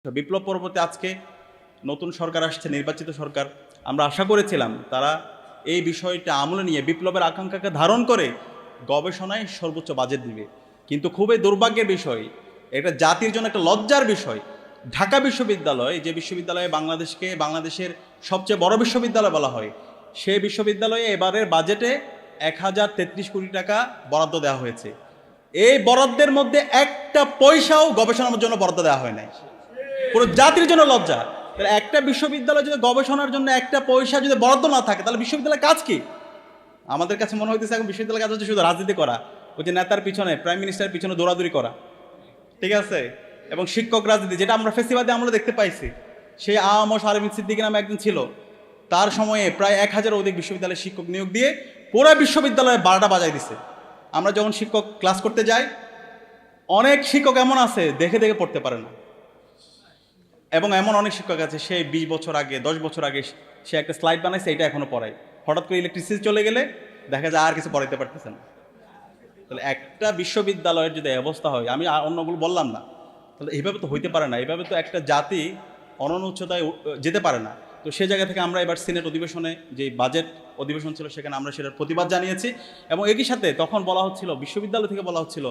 বিপ্লব পরবর্তী আজকে নতুন সরকার আসছে, নির্বাচিত সরকার। আমরা আশা করেছিলাম তারা এই বিষয়টা আমলে নিয়ে বিপ্লবের আকাঙ্ক্ষাকে ধারণ করে গবেষণায় সর্বোচ্চ বাজেট দিবে। কিন্তু খুবই দুর্ভাগ্যের বিষয়, এটা জাতির জন্য একটা লজ্জার বিষয়। ঢাকা বিশ্ববিদ্যালয়, যে বিশ্ববিদ্যালয়ে বাংলাদেশের সবচেয়ে বড় বিশ্ববিদ্যালয় বলা হয়, সেই বিশ্ববিদ্যালয়ে এবারের বাজেটে 1033 কোটি টাকা বরাদ্দ দেওয়া হয়েছে। এই বরাদ্দের মধ্যে একটা পয়সাও গবেষণার জন্য বরাদ্দ দেওয়া হয় নাই। পুরো জাতির জন্য লজ্জা। তাহলে একটা বিশ্ববিদ্যালয় যদি গবেষণার জন্য একটা পয়সা যদি বরাদ্দ না থাকে, তাহলে বিশ্ববিদ্যালয়ের কাজ কি? আমাদের কাছে মনে হইতেছে এখন বিশ্ববিদ্যালয়ের কাজ হচ্ছে শুধু রাজনীতি করা, ওই যে নেতার পিছনে, প্রাইম মিনিস্টারের পিছনে দৌড়াদৌড়ি করা, ঠিক আছে? এবং শিক্ষক রাজনীতি, যেটা আমরা ফেসিবাদে আমরা দেখতে পাইছি। সেই আম ও শারমিন সিদ্দিকী নামে একজন ছিল, তার সময়ে প্রায় 1000 অধিক বিশ্ববিদ্যালয়ের শিক্ষক নিয়োগ দিয়ে পুরো বিশ্ববিদ্যালয়ে 12টা বাজায় দিছে। আমরা যখন শিক্ষক ক্লাস করতে যাই, অনেক শিক্ষক এমন আছে দেখে দেখে পড়তে পারে না, এবং এমন অনেক শিক্ষক আছে সে 20 বছর আগে, 10 বছর আগে সে একটা স্লাইড বানাইছে, এটা এখনো পড়ায়। হঠাৎ করে ইলেকট্রিসিটি চলে গেলে দেখা যায় আর কিছু পড়াইতে পারতেছে না। তাহলে একটা বিশ্ববিদ্যালয়ের যদি অবস্থা হয়, আমি অন্যগুলো বললাম না, তাহলে এইভাবে তো হইতে পারে না। এইভাবে তো একটা জাতি অনন্য উচ্চতায় যেতে পারে না। তো সেই জায়গা থেকে আমরা এবার সিনেট অধিবেশনে, যে বাজেট অধিবেশন ছিল, সেখানে আমরা সেটার প্রতিবাদ জানিয়েছি। এবং একই সাথে তখন বলা হচ্ছিল, বিশ্ববিদ্যালয় থেকে বলা হচ্ছিল,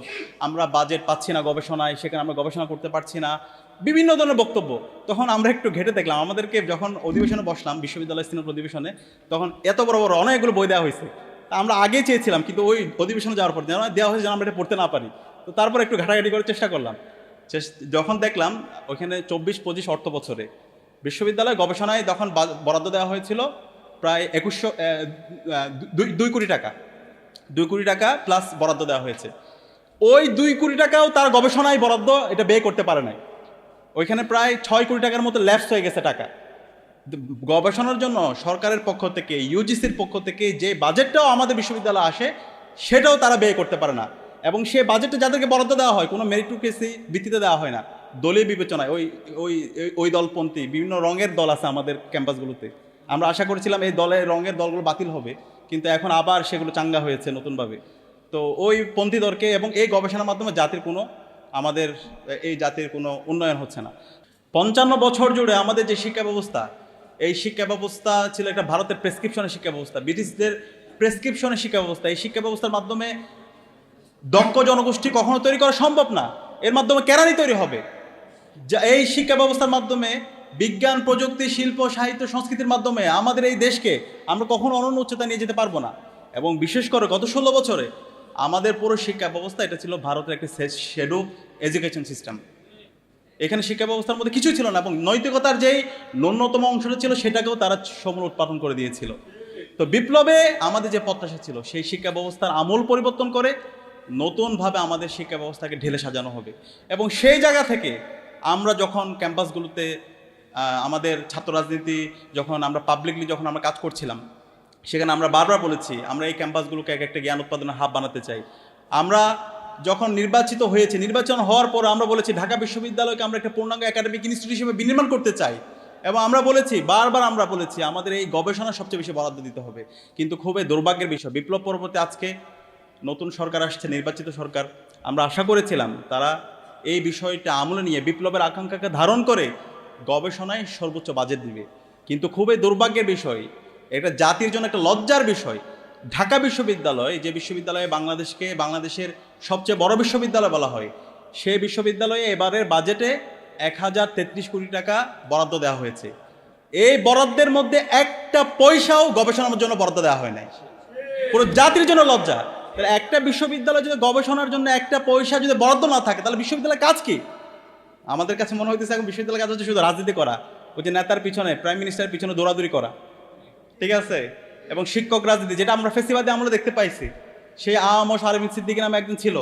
আমরা বাজেট পাচ্ছি না গবেষণায়, সেখানে আমরা গবেষণা করতে পারছি না, বিভিন্ন ধরনের বক্তব্য। তখন আমরা একটু ঘেটে দেখলাম, আমাদেরকে যখন অধিবেশনে বসলাম, বিশ্ববিদ্যালয় সিনেট অধিবেশনে, তখন এত বড় বড় অনেকগুলো বই দেওয়া হয়েছে। আমরা আগে চেয়েছিলাম, কিন্তু ওই অধিবেশনে যাওয়ার পর দেওয়া হয়েছে যেন আমরা এটা পড়তে না পারি। তো তারপর একটু ঘাটাঘাটি করে চেষ্টা করলাম। যখন দেখলাম ওইখানে 24-25 অর্থ বছরে বিশ্ববিদ্যালয় গবেষণায় তখন বরাদ্দ দেওয়া হয়েছিল প্রায় 2 কোটি টাকা। 2 কোটি টাকা প্লাস বরাদ্দ দেওয়া হয়েছে। ওই 2 কোটি টাকাও তার গবেষণায় বরাদ্দ এটা ব্যয় করতে পারে নাই। ওইখানে প্রায় 6 কোটি টাকার মতো ল্যাপস হয়ে গেছে টাকা। গবেষণার জন্য সরকারের পক্ষ থেকে, ইউজিসির পক্ষ থেকে যে বাজেটটাও আমাদের বিশ্ববিদ্যালয়ে আসে, সেটাও তারা ব্যয় করতে পারে না। এবং সে বাজেটটা যাদেরকে বরাদ্দ দেওয়া হয়, কোনো মেরিটোক্রেসি ভিত্তিতে দেওয়া হয় না, দলীয় বিবেচনায়। ওই ওই ওই দলপন্থী বিভিন্ন রঙের দল আছে আমাদের ক্যাম্পাসগুলোতে। আমরা আশা করেছিলাম এই রঙের দলগুলো বাতিল হবে, কিন্তু এখন আবার সেগুলো চাঙ্গা হয়েছে নতুনভাবে। তো ওই পন্থী দলকে, এবং এই গবেষণার মাধ্যমে আমাদের এই জাতির কোনো উন্নয়ন হচ্ছে না। 55 বছর জুড়ে আমাদের যে শিক্ষা ব্যবস্থা, এই শিক্ষা ব্যবস্থা ছিল একটা ভারতের প্রেসক্রিপশনের শিক্ষা ব্যবস্থা, ব্রিটিশদের প্রেসক্রিপশনের শিক্ষা ব্যবস্থা। এই শিক্ষা ব্যবস্থার মাধ্যমে দক্ষ জনগোষ্ঠী কখনো তৈরি করা সম্ভব না। এর মাধ্যমে কেরানি তৈরি হবে। এই শিক্ষা ব্যবস্থার মাধ্যমে বিজ্ঞান, প্রযুক্তি, শিল্প, সাহিত্য, সংস্কৃতির মাধ্যমে আমাদের এই দেশকে আমরা কখনো অনন্য উচ্চতা নিয়ে যেতে পারবো না। এবং বিশেষ করে গত 16 বছরে আমাদের পুরো শিক্ষা ব্যবস্থা, এটা ছিল ভারতের একটি শেডো এডুকেশন সিস্টেম। এখানে শিক্ষা ব্যবস্থার মধ্যে কিছুই ছিল না, এবং নৈতিকতার যেই ন্যূনতম অংশটা ছিল, সেটাকেও তারা সমূল উৎপাদন করে দিয়েছিল। তো বিপ্লবে আমাদের যে প্রত্যাশা ছিল, সেই শিক্ষা ব্যবস্থার আমূল পরিবর্তন করে নতুনভাবে আমাদের শিক্ষা ব্যবস্থাকে ঢেলে সাজানো হবে। এবং সেই জায়গা থেকে আমরা যখন ক্যাম্পাসগুলোতে আমাদের ছাত্র রাজনীতি, যখন আমরা পাবলিকলি যখন আমরা কাজ করছিলাম, সেখানে আমরা বারবার বলেছি আমরা এই ক্যাম্পাসগুলোকে এক একটা জ্ঞান উৎপাদনের হাব বানাতে চাই। আমরা যখন নির্বাচন হওয়ার পর আমরা বলেছি ঢাকা বিশ্ববিদ্যালয়কে আমরা একটা পূর্ণাঙ্গ একাডেমিক ইনস্টিটিউট হিসেবে বিনির্মাণ করতে চাই। এবং আমরা বলেছি, বারবার আমরা বলেছি, আমাদের এই গবেষণা সবচেয়ে বেশি বরাদ্দ দিতে হবে। কিন্তু খুবই দুর্ভাগ্যের বিষয়, বিপ্লব পরবর্তী আজকে নতুন সরকার আসছে, নির্বাচিত সরকার। আমরা আশা করেছিলাম তারা এই বিষয়টা আমলে নিয়ে বিপ্লবের আকাঙ্ক্ষাকে ধারণ করে গবেষণায় সর্বোচ্চ বাজেট দিবে। কিন্তু খুবই দুর্ভাগ্যের বিষয়, এটা জাতির জন্য একটা লজ্জার বিষয়। ঢাকা বিশ্ববিদ্যালয়, যে বিশ্ববিদ্যালয়ে বাংলাদেশের সবচেয়ে বড় বিশ্ববিদ্যালয় বলা হয়, সেই বিশ্ববিদ্যালয়ে এবারের বাজেটে 1033 কোটি টাকা বরাদ্দ দেওয়া হয়েছে। এই বরাদ্দের মধ্যে একটা পয়সাও গবেষণার জন্য বরাদ্দ দেওয়া হয় নাই। পুরো জাতির জন্য লজ্জা। তাহলে একটা বিশ্ববিদ্যালয় যদি গবেষণার জন্য একটা পয়সা যদি বরাদ্দ না থাকে, তাহলে বিশ্ববিদ্যালয়ের কাজ কি? আমাদের কাছে মনে হইতেছে এখন বিশ্ববিদ্যালয়ের কাজ হচ্ছে শুধু রাজনীতি করা, ওই যে নেতার পিছনে, প্রাইম মিনিস্টারের পিছনে দৌড়াদৌড়ি করা, ঠিক আছে? এবং শিক্ষক রাজনীতি, যেটা আমরা ফেসিবাদে আমরা দেখতে পাইছি। সেই আম ও শারমিন সিদ্দিকী নামে একজন ছিল,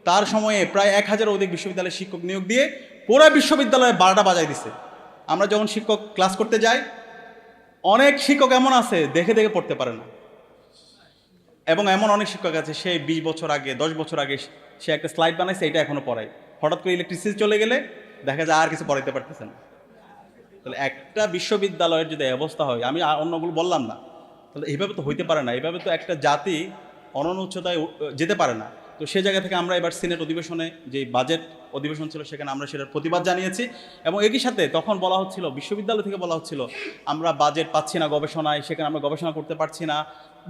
তার সময়ে প্রায় 1000 অধিক বিশ্ববিদ্যালয়ের শিক্ষক নিয়োগ দিয়ে পুরো বিশ্ববিদ্যালয়ে 12টা বাজায় দিছে। আমরা যখন শিক্ষক ক্লাস করতে যাই, অনেক শিক্ষক এমন আছে দেখে দেখে পড়তে পারে না, এবং এমন অনেক শিক্ষক আছে সে 20 বছর আগে, 10 বছর আগে সে একটা স্লাইড বানাইছে, এটা এখনো পড়ায়। হঠাৎ করে ইলেকট্রিসিটি চলে গেলে দেখা যায় আর কিছু পড়াইতে পারতেছে না। তাহলে একটা বিশ্ববিদ্যালয়ের যদি অবস্থা হয়, আমি অন্যগুলো বললাম না, তাহলে এইভাবে তো হইতে পারে না। এইভাবে তো একটা জাতি অনন্য উচ্চতায় যেতে পারে না। তো সেই জায়গা থেকে আমরা এবার সিনেট অধিবেশনে যে বাজেট অধিবেশন ছিল সেখানে আমরা সেটার প্রতিবাদ জানিয়েছি এবং একই সাথে তখন বলা হচ্ছিল বিশ্ববিদ্যালয় থেকে বলা হচ্ছিল আমরা বাজেট পাচ্ছি না গবেষণায়, সেখানে আমরা গবেষণা করতে পারছি না,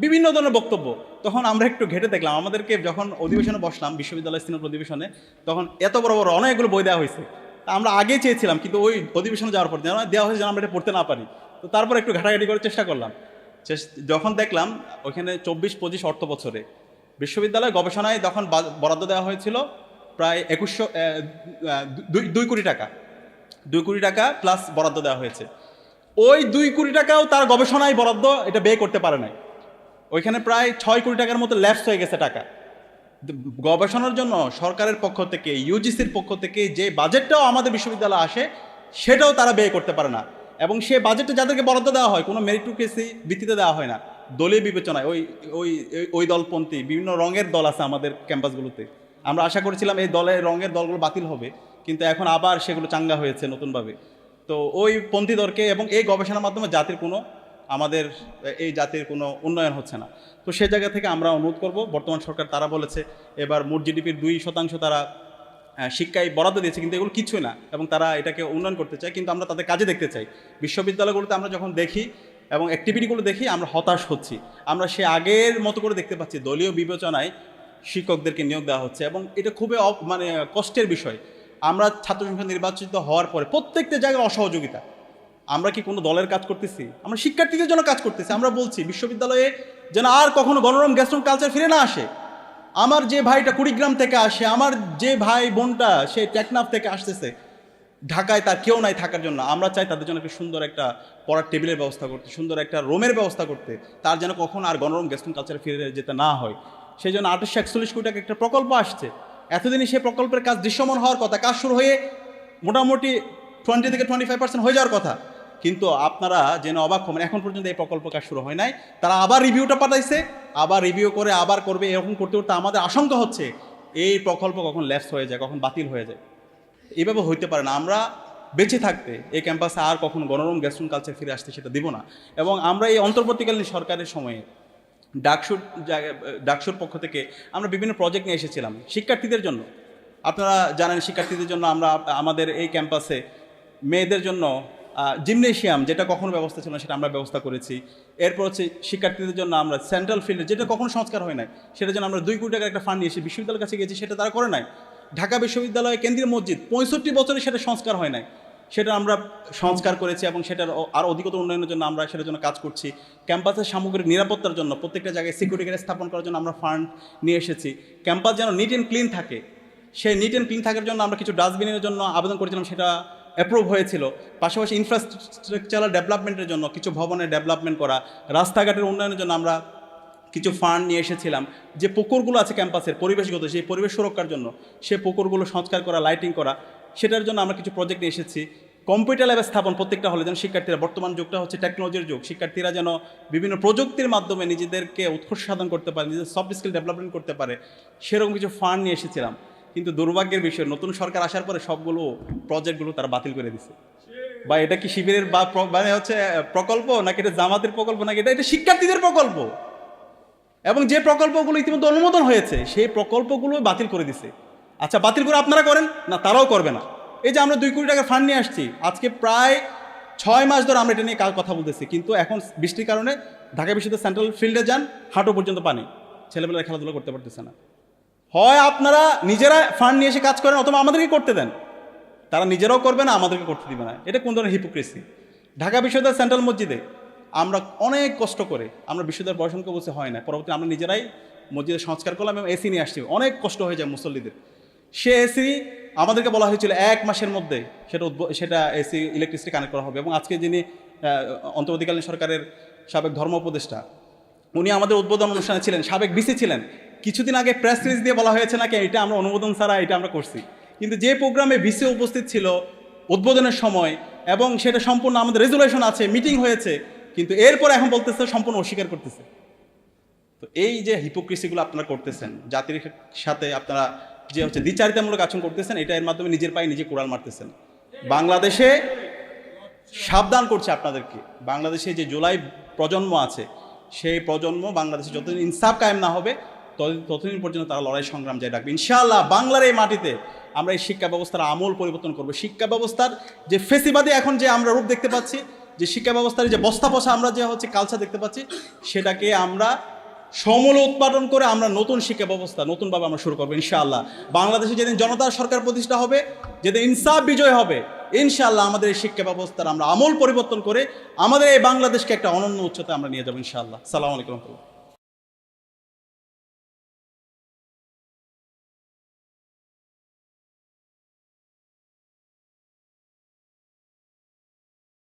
বিভিন্ন ধরনের বক্তব্য। তখন আমরা একটু ঘেটে দেখলাম, আমাদেরকে যখন অধিবেশনে বসলাম বিশ্ববিদ্যালয় সিনেট অধিবেশনে, তখন এত বড় বড় অনেকগুলো বই দেওয়া হয়েছে। আমরা আগে চেয়েছিলাম কিন্তু ওই অধিবেশনে যাওয়ার পর দেওয়া হয়েছে যেন আমরা এটা পড়তে না পারি। তো তারপর একটু ঘাটাঘাটি করে চেষ্টা করলাম, যখন দেখলাম ওইখানে 24-25 অর্থ বছরে বিশ্ববিদ্যালয় গবেষণায় তখন বরাদ্দ দেওয়া হয়েছিল প্রায় 2 কোটি টাকা, 2 কোটি টাকা প্লাস বরাদ্দ দেওয়া হয়েছে। ওই 2 কোটি টাকাও তার গবেষণায় বরাদ্দ এটা ব্যয় করতে পারে নাই। ওইখানে প্রায় 6 কোটি টাকার মতো ল্যাপস হয়ে গেছে টাকা। গবেষণার জন্য সরকারের পক্ষ থেকে, ইউজিসির পক্ষ থেকে যে বাজেটটাও আমাদের বিশ্ববিদ্যালয়ে আসে সেটাও তারা ব্যয় করতে পারে না। এবং সে বাজেটটা যাদেরকে বরাদ্দ দেওয়া হয় কোনো মেরিটোক্রেসি ভিত্তিতে দেওয়া হয় না, দলীয় বিবেচনায়। ওই ওই ওই দলপন্থী বিভিন্ন রঙের দল আছে আমাদের ক্যাম্পাসগুলোতে। আমরা আশা করেছিলাম এই রঙের দলগুলো বাতিল হবে, কিন্তু এখন আবার সেগুলো চাঙ্গা হয়েছে নতুনভাবে। তো ওই পন্থী দলকে এবং এই গবেষণার মাধ্যমে আমাদের এই জাতির কোনো উন্নয়ন হচ্ছে না। তো সে জায়গা থেকে আমরা অনুরোধ করব, বর্তমান সরকার তারা বলেছে এবার মোট জিডিপির 2% তারা শিক্ষায় বরাদ্দ দিয়েছে, কিন্তু এগুলো কিছুই না এবং তারা এটাকে উন্নয়ন করতে চায়, কিন্তু আমরা তাদের কাজে দেখতে চাই। বিশ্ববিদ্যালয়গুলোতে আমরা যখন দেখি এবং অ্যাক্টিভিটিগুলো দেখি আমরা হতাশ হচ্ছি। আমরা সে আগের মতো করে দেখতে পাচ্ছি দলীয় বিবেচনায় শিক্ষকদেরকে নিয়োগ দেওয়া হচ্ছে এবং এটা খুবই কষ্টের বিষয়। আমরা ছাত্র সংসদ নির্বাচিত হওয়ার পরে প্রত্যেকটা জায়গায় অসহযোগিতা। আমরা কি কোনো দলের কাজ করতেছি? আমরা শিক্ষার্থীদের জন্য কাজ করতেছি। আমরা বলছি বিশ্ববিদ্যালয়ে যেন আর কখনো গণরম গ্যাস্ট্রম কালচার ফিরে না আসে। আমার যে ভাইটা কুড়িগ্রাম থেকে আসে, আমার যে ভাই বোনটা সে টেকনাফ থেকে আসতেছে, ঢাকায় তার কেউ নাই থাকার জন্য, আমরা চাই তাদের জন্য একটা সুন্দর একটা পড়ার টেবিলের ব্যবস্থা করতে, সুন্দর একটা রুমের ব্যবস্থা করতে, তার যেন কখনো আর গণরম গ্যাস্ট্রম কালচার ফিরে যেতে না হয়। সেই জন্য 841 কোটি টাকা একটা প্রকল্প আসছে। এতদিনই সেই প্রকল্পের কাজ দৃশ্যমান হওয়ার কথা, কাজ শুরু হয়ে মোটামুটি 20-25% হয়ে যাওয়ার কথা, কিন্তু আপনারা যেন অবাক হবেন এখন পর্যন্ত এই প্রকল্প কাজ শুরু হয় নাই। তারা আবার রিভিউটা পাঠাইছে, আবার রিভিউ করে আবার করবে, এরকম করতে করতে আমাদের আশঙ্কা হচ্ছে এই প্রকল্প কখন ল্যাপস হয়ে যায়, কখন বাতিল হয়ে যায়। এইভাবে হইতে পারে না। আমরা বেঁচে থাকতে এই ক্যাম্পাসে আর কখনো গণরম গ্যাস্ট্রম কালচার ফিরে আসতে সেটা দিব না। এবং আমরা এই অন্তর্বর্তীকালীন সরকারের সময়ে ডাকসুর পক্ষ থেকে আমরা বিভিন্ন প্রজেক্ট নিয়ে এসেছিলাম শিক্ষার্থীদের জন্য। আপনারা জানেন শিক্ষার্থীদের জন্য আমরা আমাদের এই ক্যাম্পাসে মেয়েদের জন্য জিমনেশিয়াম, যেটা কখনো ব্যবস্থা ছিল না সেটা আমরা ব্যবস্থা করেছি। এরপর হচ্ছে শিক্ষার্থীদের জন্য আমরা সেন্ট্রাল ফিল্ডে, যেটা কখনো সংস্কার হয় নাই, সেটার জন্য আমরা 2 কোটি টাকার একটা ফান্ড নিয়েছি, বিশ্ববিদ্যালয়ের কাছে গেছি, সেটা তারা করে নাই। ঢাকা বিশ্ববিদ্যালয়ে কেন্দ্রীয় মসজিদ 65 বছরে সেটা সংস্কার হয় নাই, সেটা আমরা সংস্কার করেছি এবং সেটার আরও অধিকতর উন্নয়নের জন্য আমরা সেটার জন্য কাজ করছি। ক্যাম্পাসের সামগ্রিক নিরাপত্তার জন্য প্রত্যেকটা জায়গায় সিকিউরিটি গার্ড স্থাপন করার জন্য আমরা ফান্ড নিয়ে এসেছি। ক্যাম্পাস যেন নিট অ্যান্ড ক্লিন থাকে, সেই নিট অ্যান্ড ক্লিন থাকার জন্য আমরা কিছু ডাস্টবিনের জন্য আবেদন করেছিলাম, সেটা অ্যাপ্রুভ হয়েছিল। পাশাপাশি ইনফ্রাস্ট্রাকচারাল ডেভেলপমেন্টের জন্য কিছু ভবনের ডেভেলপমেন্ট করা, রাস্তাঘাটের উন্নয়নের জন্য আমরা কিছু ফান্ড নিয়ে এসেছিলাম। যে পুকুরগুলো আছে ক্যাম্পাসের পরিবেশগত, সেই পরিবেশ সুরক্ষার জন্য সে পুকুরগুলো সংস্কার করা, লাইটিং করা, সেটার জন্য আমরা কিছু প্রজেক্ট নিয়ে এসেছি। কম্পিউটার ল্যাব স্থাপন প্রত্যেকটা হলে যেন শিক্ষার্থীরা, বর্তমান যুগটা হচ্ছে টেকনোলজির যুগ, শিক্ষার্থীরা যেন বিভিন্ন প্রযুক্তির মাধ্যমে নিজেদেরকে উৎকর্ষ সাধন করতে পারে, নিজেদের সফট স্কিল ডেভেলপমেন্ট করতে পারে, সেরকম কিছু ফান্ড নিয়ে এসেছিলাম। কিন্তু দুর্ভাগ্যের বিষয় নতুন সরকার আসার পরে সবগুলো প্রজেক্টগুলো তারা বাতিল করে দিছে। বা এটা কি শিবিরের বা মানে হচ্ছে প্রকল্প, নাকি এটা জামাতের প্রকল্প, নাকি এটা শিক্ষার্থীদের প্রকল্প? এবং যে প্রকল্পগুলো ইতিমধ্যে অনুমোদন হয়েছে সেই প্রকল্পগুলো বাতিল করে দিছে। আচ্ছা, বাতিল করে আপনারা করেন না, তারাও করবে না। এই যে আমরা 2 কোটি টাকা ফান্ড নিয়ে আসছি, আজকে প্রায় 6 মাস ধরে আমরা এটা নিয়ে কথা বলতেছি, কিন্তু এখন বৃষ্টির কারণে ঢাকা বিশ্ববিদ্যালয় সেন্ট্রাল ফিল্ডে যান, হাঁটু পর্যন্ত পানি, ছেলেমেয়েরা খেলাধুলা করতে পারতেছে না। হয় আপনারা নিজেরা ফান্ড নিয়ে এসে কাজ করেন, অথবা আমাদেরকে করতে দেন। তারা নিজেরাও করবে না, আমাদেরকে করতে দিবে না। এটা কোন ধরনের হিপোক্রেসি? ঢাকা বিশ্ববিদ্যালয় সেন্ট্রাল মসজিদে আমরা অনেক কষ্ট করে, আমরা বিশ্ববিদ্যালয়ের বয়সনকে বসে হয় না, পরবর্তী আমরা নিজেরাই মসজিদের সংস্কার করলাম এবং এসি নিয়ে আসছি। অনেক কষ্ট হয়ে যায় মুসল্লিদের। সে এসি আমাদেরকে বলা হয়েছিল 1 মাসের মধ্যে সেটা এসি ইলেকট্রিসিটি কানেক্ট করা হবে। এবং আজকে যিনি অন্তর্বর্তীকালীন সরকারের সাবেক ধর্ম উপদেষ্টা, উনি আমাদের উদ্বোধন অনুষ্ঠানে ছিলেন, সাবেক বিসি ছিলেন। কিছুদিন আগে প্রেস রিলিজ দিয়ে বলা হয়েছে নাকি এটা আমরা অনুমোদন ছাড়া এটা আমরা করছি, কিন্তু যে প্রোগ্রামে বিসি উপস্থিত ছিল উদ্বোধনের সময় এবং সেটা সম্পূর্ণ আমাদের রেজুলেশন আছে, মিটিং হয়েছে, কিন্তু এরপর এখন বলতেছে সম্পূর্ণ অস্বীকার করতেছে। তো এই যে হিপোক্রেসিগুলো আপনারা করতেছেন, জাতির সাথে আপনারা যে হচ্ছে দ্বিচারিতামূলক আচরণ করতেছেন, এটা এর মাধ্যমে নিজের পায়ে নিজে কোড়াল মারতেছেন। বাংলাদেশে সাবধান করছে আপনাদেরকে, বাংলাদেশে যে জুলাই প্রজন্ম আছে সেই প্রজন্ম বাংলাদেশে যতদিন ইনসাফ কায়েম না হবে ততদিন পর্যন্ত তারা লড়াই সংগ্রাম জারি রাখবে। ইনশাআল্লাহ বাংলার এই মাটিতে আমরা এই শিক্ষা ব্যবস্থার আমূল পরিবর্তন করব। শিক্ষা ব্যবস্থার যে ফেসিবাদী এখন যে আমরা রূপ দেখতে পাচ্ছি, যে শিক্ষা ব্যবস্থার যে বস্তা পচা আমরা যে কালচার দেখতে পাচ্ছি, সেটাকে আমরা সমূলে উৎপাদন করে আমরা নতুন শিক্ষা ব্যবস্থা নতুনভাবে আমরা শুরু করবো ইনশাআল্লাহ। বাংলাদেশে যেদিন জনতার সরকার প্রতিষ্ঠা হবে, যেদিন ইনসাফ বিজয় হবে, ইনশাআল্লাহ আমাদের এই শিক্ষা ব্যবস্থার আমরা আমূল পরিবর্তন করে আমাদের এই বাংলাদেশকে একটা অনন্য উচ্চতায় আমরা নিয়ে যাবো ইনশাআল্লাহ। আসসালামু আলাইকুম।